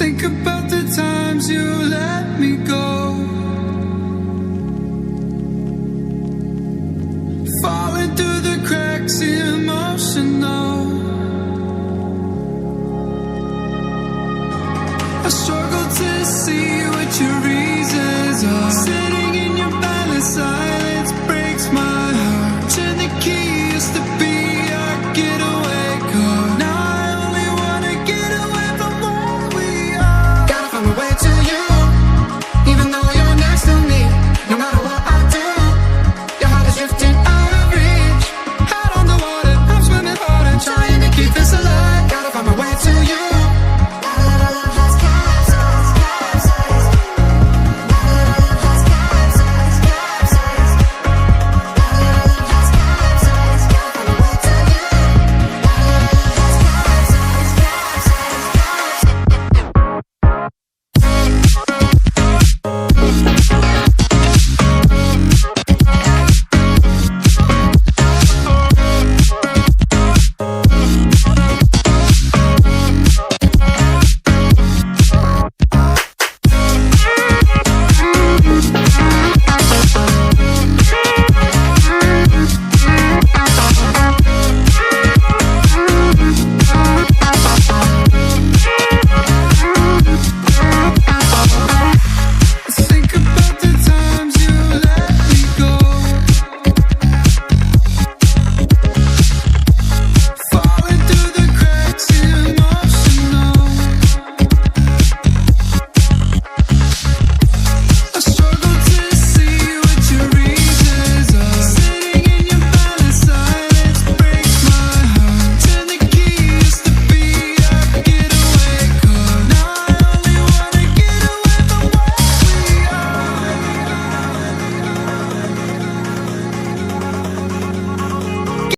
Think about the times you let me go, falling through the cracks, emotional. I struggle to see what your reasons are, sitting in your palace.